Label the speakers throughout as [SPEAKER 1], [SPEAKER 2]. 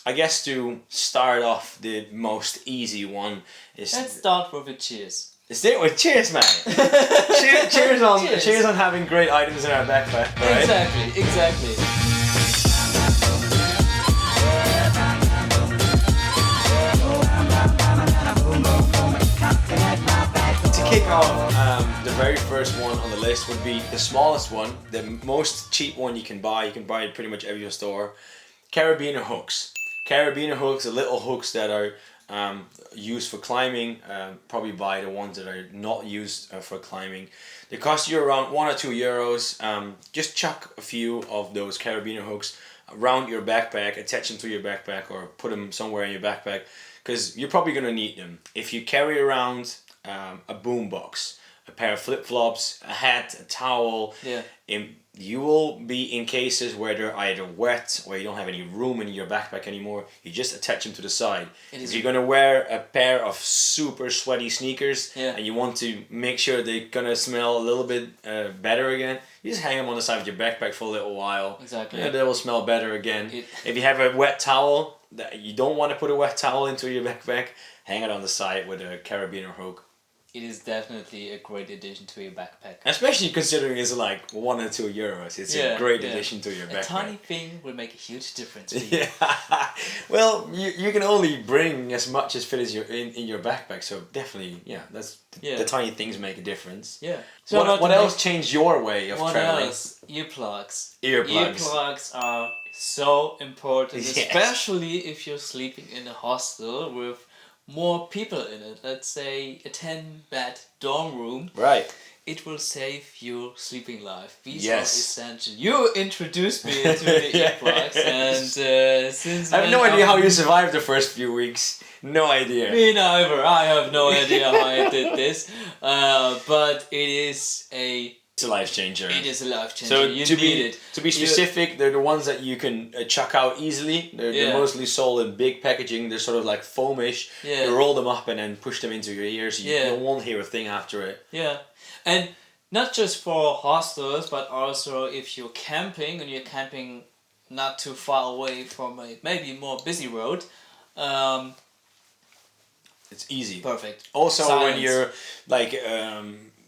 [SPEAKER 1] I guess to start off, the most easy one is.
[SPEAKER 2] Let's start with a cheers.
[SPEAKER 1] Let's do it with cheers, man. Cheers on having great items in our backpack. Right?
[SPEAKER 2] Exactly.
[SPEAKER 1] To kick off, the very first one on the list would be the smallest one, the most cheap one you can buy. You can buy it pretty much every store. Carabiner hooks. Carabiner hooks are little hooks that are used for climbing. Probably buy the ones that are not used for climbing. They cost you around €1 or €2. Just chuck a few of those carabiner hooks around your backpack, attach them to your backpack, or put them somewhere in your backpack, because you're probably gonna need them. If you carry around a boombox, a pair of flip-flops, a hat, a towel, you will be in cases where they're either wet or you don't have any room in your backpack anymore. You just attach them to the side. If you're gonna wear a pair of super sweaty sneakers and you want to make sure they're gonna smell a little bit better again, you just hang them on the side of your backpack for a little while.
[SPEAKER 2] Exactly.
[SPEAKER 1] Yeah, they will smell better again. If you have a wet towel, that you don't want to put a wet towel into your backpack, hang it on the side with a carabiner hook.
[SPEAKER 2] It is definitely a great addition to your backpack.
[SPEAKER 1] Especially considering it's like €1 or €2. It's a great addition to your backpack.
[SPEAKER 2] A tiny thing will make a huge difference for you.
[SPEAKER 1] Yeah. Well, you can only bring as much as fit as in your backpack, so definitely, the tiny things make a difference.
[SPEAKER 2] Yeah.
[SPEAKER 1] So what else changed your way of traveling?
[SPEAKER 2] What else? Earplugs.
[SPEAKER 1] Earplugs.
[SPEAKER 2] Earplugs are so important, especially if you're sleeping in a hostel with more people in it. Let's say a 10-bed dorm room.
[SPEAKER 1] Right.
[SPEAKER 2] It will save your sleeping life. These are essential. You introduced me into the earplugs, and since
[SPEAKER 1] I have no idea how you survived the first few weeks. No idea.
[SPEAKER 2] Me neither. I have no idea how I did this. But it is it's
[SPEAKER 1] a life changer.
[SPEAKER 2] It is a life changer.
[SPEAKER 1] So
[SPEAKER 2] you need it.
[SPEAKER 1] To be specific, they're the ones that you can chuck out easily. They're mostly sold in big packaging. They're sort of like foamish.
[SPEAKER 2] Yeah.
[SPEAKER 1] You roll them up and then push them into your ears. You won't hear a thing after it.
[SPEAKER 2] Yeah. And not just for hostels, but also if you're camping and you're camping not too far away from a maybe more busy road.
[SPEAKER 1] It's easy.
[SPEAKER 2] Perfect.
[SPEAKER 1] Also, when you're like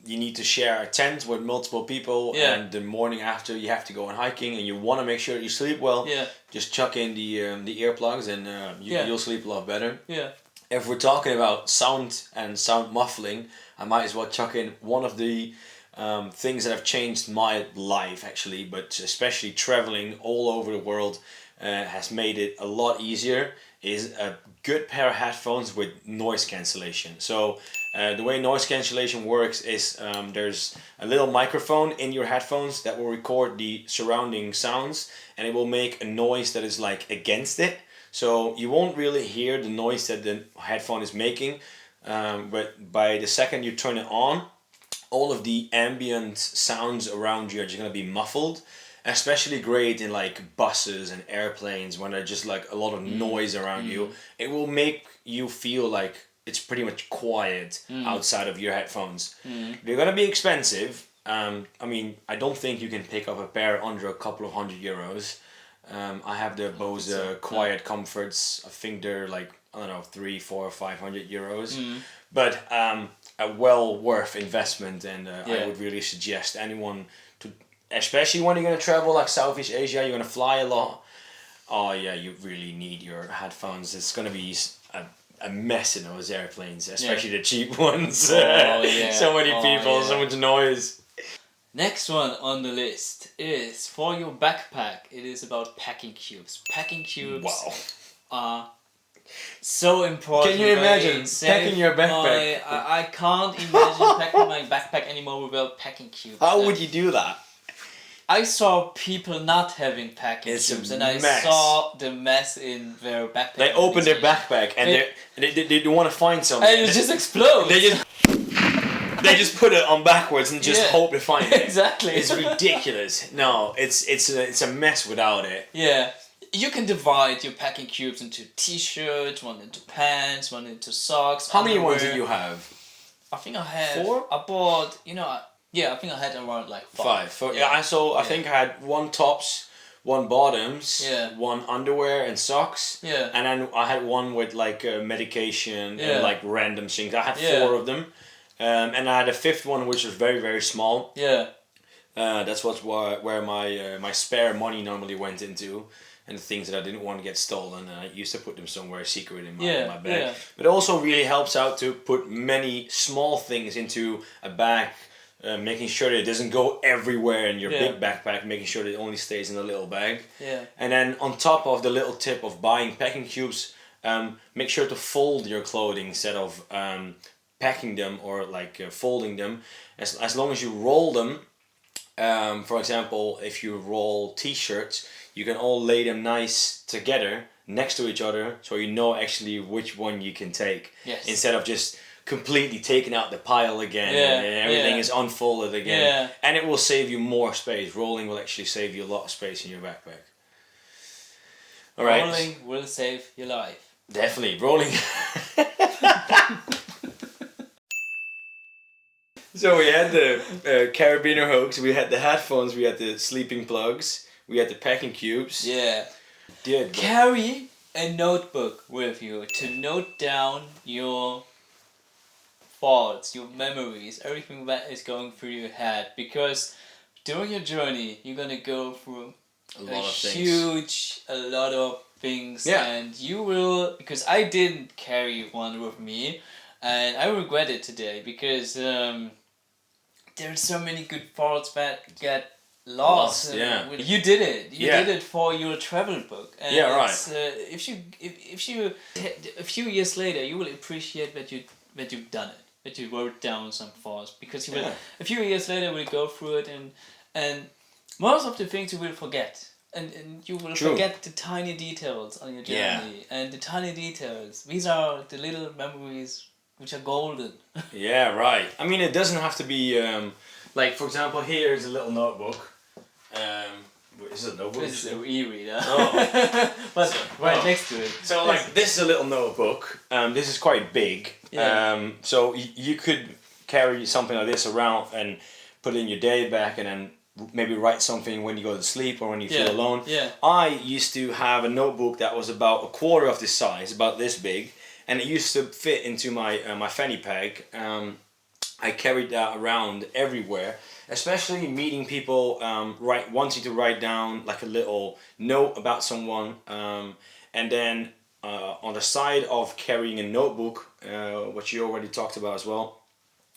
[SPEAKER 1] you need to share a tent with multiple people, and the morning after you have to go on hiking, and you want to make sure you sleep well. Just chuck in the earplugs, and you'll sleep a lot better.
[SPEAKER 2] Yeah.
[SPEAKER 1] If we're talking about sound and sound muffling, I might as well chuck in one of the things that have changed my life actually, but especially traveling all over the world has made it a lot easier. Is a good pair of headphones with noise cancellation. So the way noise cancellation works is there's a little microphone in your headphones that will record the surrounding sounds, and it will make a noise that is like against it. So you won't really hear the noise that the headphone is making, but by the second you turn it on, all of the ambient sounds around you are just going to be muffled. Especially great in like buses and airplanes when there's just like a lot of noise around you. It will make you feel like it's pretty much quiet outside of your headphones. They're gonna be expensive. I mean, I don't think you can pick up a pair under a couple of €100. I have the Bose Quiet Comforts. I think they're like, I don't know, 300, 400, €500. But a well worth investment, and I would really suggest anyone to. Especially when you're going to travel like Southeast Asia, you're going to fly a lot. Oh yeah, you really need your headphones. It's going to be a mess in those airplanes, especially the cheap ones. So many people, so much noise.
[SPEAKER 2] Next one on the list is for your backpack. It is about packing cubes. Packing cubes are so important.
[SPEAKER 1] Can you imagine packing your backpack?
[SPEAKER 2] I can't imagine packing my backpack anymore without packing cubes.
[SPEAKER 1] How would you do that?
[SPEAKER 2] I saw people not having packing cubes, and I saw the mess in their backpack.
[SPEAKER 1] They open their backpack and they want to find something.
[SPEAKER 2] And it just explodes.
[SPEAKER 1] They just put it on backwards and just hope to find it.
[SPEAKER 2] Exactly.
[SPEAKER 1] It's ridiculous. No, it's a mess without it.
[SPEAKER 2] Yeah. You can divide your packing cubes into t-shirts, one into pants, one into socks.
[SPEAKER 1] How many ones did you have?
[SPEAKER 2] I think I had
[SPEAKER 1] 4?
[SPEAKER 2] I bought, I think I had around like 5.
[SPEAKER 1] I think I had 1 tops, one bottoms,
[SPEAKER 2] Yeah.
[SPEAKER 1] one underwear and socks,
[SPEAKER 2] Yeah.
[SPEAKER 1] and then I had one with like medication and like random things. I had four of them, and I had a fifth one which was very very small.
[SPEAKER 2] Yeah.
[SPEAKER 1] That's where my spare money normally went into, and the things that I didn't want to get stolen. I used to put them somewhere secret in my bag.
[SPEAKER 2] Yeah.
[SPEAKER 1] But it also really helps out to put many small things into a bag, making sure that it doesn't go everywhere in your big backpack, making sure that it only stays in a little bag.
[SPEAKER 2] Yeah.
[SPEAKER 1] And then on top of the little tip of buying packing cubes, make sure to fold your clothing instead of packing them or like folding them. As long as you roll them. For example, if you roll t-shirts, you can all lay them nice together next to each other, so you know actually which one you can take.
[SPEAKER 2] Yes.
[SPEAKER 1] Instead of just completely taking out the pile again and everything is unfolded again.
[SPEAKER 2] Yeah.
[SPEAKER 1] And it will save you more space. Rolling will actually save you a lot of space in your backpack. All right.
[SPEAKER 2] Rolling will save your life.
[SPEAKER 1] Definitely. Rolling. So we had the carabiner hooks, we had the headphones, we had the sleeping plugs, we had the packing cubes.
[SPEAKER 2] Yeah. Carry a notebook with you to note down your thoughts, your memories, everything that is going through your head. Because during your journey, you're gonna go through a lot of things, and you will. Because I didn't carry one with me, and I regret it today because. There's so many good thoughts that get lost. You did it. You did it for your travel book. And if you a few years later, you will appreciate that you've done it. That you wrote down some thoughts, because you will a few years later will go through it, and most of the things you will forget. And you will forget the tiny details on your journey. And the tiny details, these are the little memories which are golden.
[SPEAKER 1] Yeah, right. I mean, it doesn't have to be, like, for example, here is a little notebook. Is it a notebook?
[SPEAKER 2] This is an e-reader.
[SPEAKER 1] Oh.
[SPEAKER 2] But right next to it.
[SPEAKER 1] So, like, this is a little notebook. This is quite big.
[SPEAKER 2] Yeah.
[SPEAKER 1] So, you could carry something like this around and put it in your day bag and then maybe write something when you go to sleep or when you feel alone.
[SPEAKER 2] Yeah.
[SPEAKER 1] I used to have a notebook that was about a quarter of this size, about this big. And it used to fit into my fanny pack. I carried that around everywhere, especially meeting people, wanting to write down like a little note about someone. And then on the side of carrying a notebook, which you already talked about as well,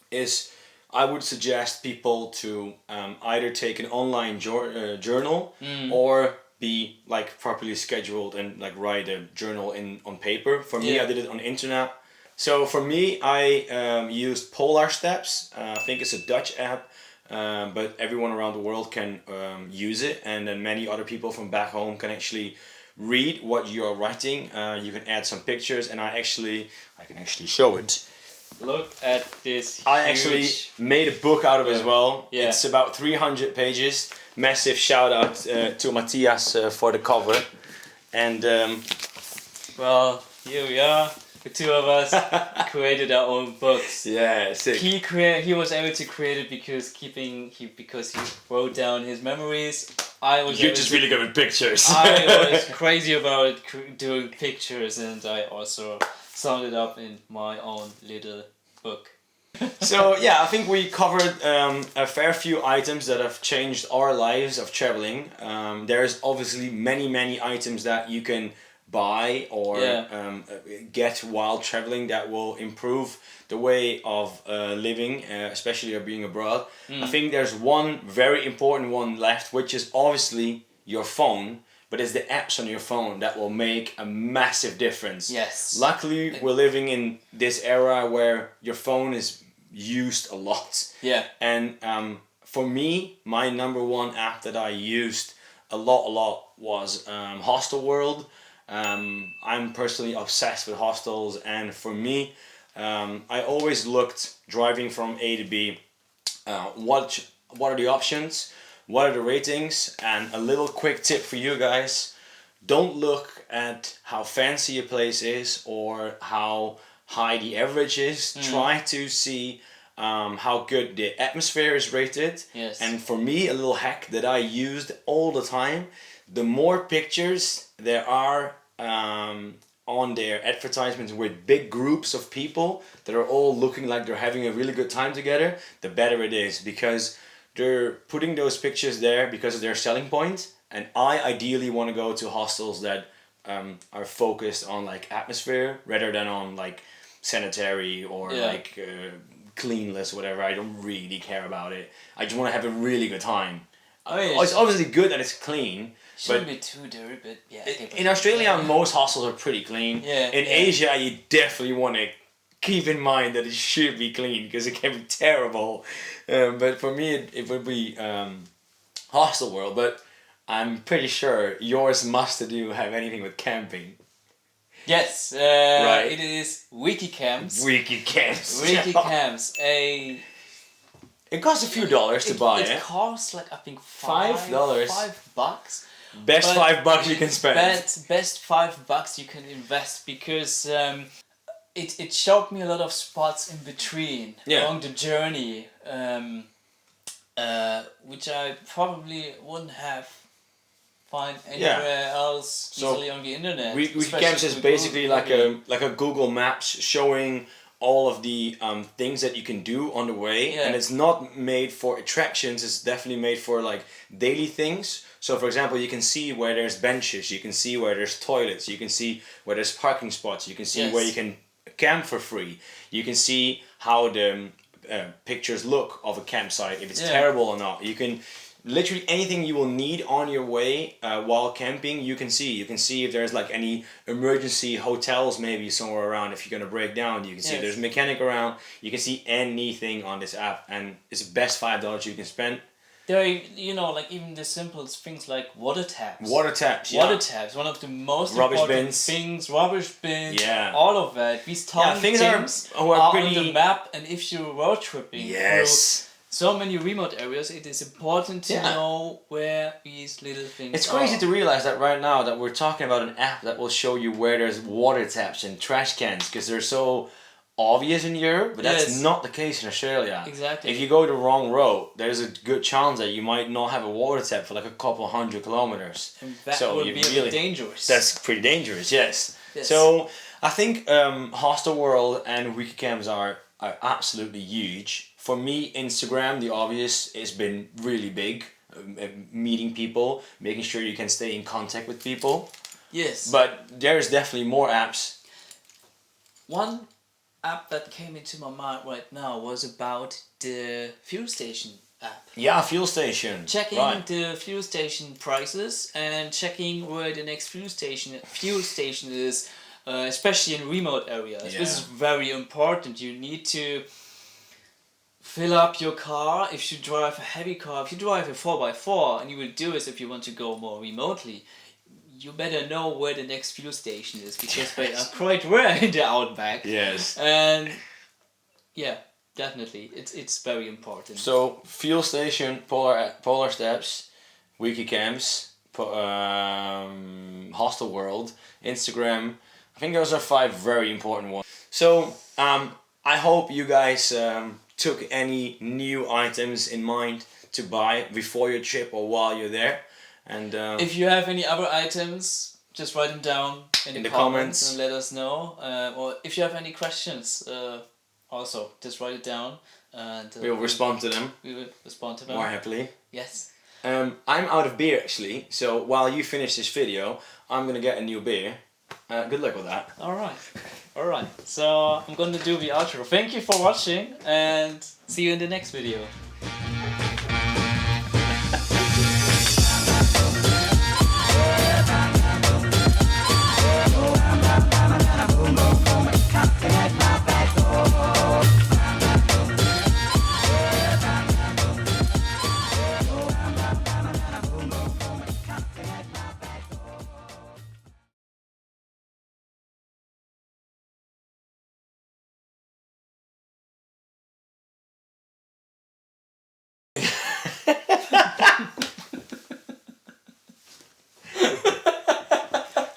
[SPEAKER 1] is I would suggest people to either take an online journal or be like properly scheduled and like write a journal on paper. For me, I did it on the internet. So for me, I used Polarsteps. I think it's a Dutch app, but everyone around the world can use it, and then many other people from back home can actually read what you are writing. You can add some pictures, and I can actually show it.
[SPEAKER 2] Look at this.
[SPEAKER 1] I actually made a book out of it as well.
[SPEAKER 2] Yeah.
[SPEAKER 1] It's about 300 pages. Massive shout out to Matthias for the cover. And
[SPEAKER 2] well, here we are. The two of us created our own books.
[SPEAKER 1] Yeah, sick.
[SPEAKER 2] He was able to create it because he wrote down his memories.
[SPEAKER 1] You're just really good with pictures.
[SPEAKER 2] I was crazy about doing pictures, and I also summed it up in my own little book.
[SPEAKER 1] So yeah, I think we covered a fair few items that have changed our lives of traveling. There's obviously many items that you can buy or get while traveling that will improve the way of living, especially being abroad. I think there's one very important one left, which is obviously your phone. But it's the apps on your phone that will make a massive difference.
[SPEAKER 2] Yes.
[SPEAKER 1] Luckily, we're living in this era where your phone is used a lot.
[SPEAKER 2] Yeah.
[SPEAKER 1] And for me, my number one app that I used a lot was Hostelworld. I'm personally obsessed with hostels, and for me, I always looked driving from A to B. What are the options? What are the ratings? And a little quick tip for you guys: don't look at how fancy a place is or how high the average is. Try to see how good the atmosphere is rated.
[SPEAKER 2] Yes.
[SPEAKER 1] And for me, a little hack that I used all the time: the more pictures there are on their advertisements with big groups of people that are all looking like they're having a really good time together, the better it is, because they're putting those pictures there because of their selling point. And I ideally want to go to hostels that are focused on like atmosphere rather than on like sanitary or like cleanless, whatever. I don't really care about it. I just want to have a really good time. It's obviously good that it's clean.
[SPEAKER 2] Shouldn't be too dirty, but yeah.
[SPEAKER 1] In Australia, most hostels are pretty clean. In Asia, you definitely want to keep in mind that it should be clean because it can be terrible. But for me, it would be Hostelworld. But I'm pretty sure yours must have anything with camping.
[SPEAKER 2] Yes, it is Wiki Camps.
[SPEAKER 1] Wiki Camps.
[SPEAKER 2] Wiki Camps.
[SPEAKER 1] It costs a few dollars to buy it.
[SPEAKER 2] It costs like I think
[SPEAKER 1] $5.
[SPEAKER 2] $5.
[SPEAKER 1] Best $5 you can spend.
[SPEAKER 2] Best $5 you can invest because it showed me a lot of spots in between along the journey, which I probably wouldn't have find anywhere else easily on the internet.
[SPEAKER 1] Wiki Camps is basically like a Google Maps showing all of the things that you can do on the way, and it's not made for attractions. It's definitely made for like daily things. So for example, you can see where there's benches, you can see where there's toilets, you can see where there's parking spots, you can see where you can camp for free, you can see how the pictures look of a campsite, if it's terrible or not. You can literally anything you will need on your way while camping, you can see. You can see if there's like any emergency hotels maybe somewhere around if you're gonna break down. You can see if there's a mechanic around. You can see anything on this app, and it's the best $5 you can spend.
[SPEAKER 2] There are, like even the simplest things like water taps.
[SPEAKER 1] Water taps,
[SPEAKER 2] Water taps, one of the most important things. Rubbish bins, all of that. These tiny things are on the map, and if you're road tripping through so many remote areas, it is important to know where these little things are.
[SPEAKER 1] It's crazy to realize that right now that we're talking about an app that will show you where there's water taps and trash cans, because they're so obvious in Europe, but that's not the case in Australia.
[SPEAKER 2] Exactly.
[SPEAKER 1] If you go the wrong road, there's a good chance that you might not have a water tap for like a couple 100 kilometers.
[SPEAKER 2] And that would be really dangerous.
[SPEAKER 1] That's pretty dangerous, yes. So I think Hostelworld and Wiki Camps are absolutely huge. For me, Instagram, the obvious, has been really big. Meeting people, making sure you can stay in contact with people.
[SPEAKER 2] Yes.
[SPEAKER 1] But there's definitely more apps.
[SPEAKER 2] One app that came into my mind right now was about the fuel station app.
[SPEAKER 1] Yeah, fuel station.
[SPEAKER 2] Checking the fuel station prices and checking where the next fuel station is, especially in remote areas. This is very important. You need to fill up your car if you drive a heavy car. If you drive a 4x4, and you will do this if you want to go more remotely, you better know where the next fuel station is, because they are quite rare in the outback.
[SPEAKER 1] Yes.
[SPEAKER 2] And yeah, definitely, it's very important.
[SPEAKER 1] So fuel station, Polarsteps, Wiki Camps, Hostelworld, Instagram. I think those are 5 very important ones. So I hope you guys took any new items in mind to buy before your trip or while you're there. And
[SPEAKER 2] if you have any other items, just write them down in the comments and let us know. Or if you have any questions, also just write it down, and
[SPEAKER 1] we'll respond to them.
[SPEAKER 2] We will respond to them
[SPEAKER 1] more happily.
[SPEAKER 2] Yes.
[SPEAKER 1] I'm out of beer actually, so while you finish this video, I'm gonna get a new beer. Good luck with that.
[SPEAKER 2] Alright. So I'm gonna do the outro. Thank you for watching, and see you in the next video.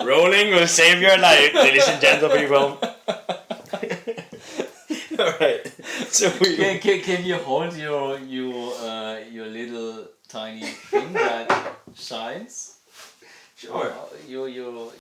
[SPEAKER 1] Rolling will save your life, ladies and gentlemen. Alright. So
[SPEAKER 2] can you hold your little tiny thing that shines?
[SPEAKER 1] Sure.
[SPEAKER 2] Your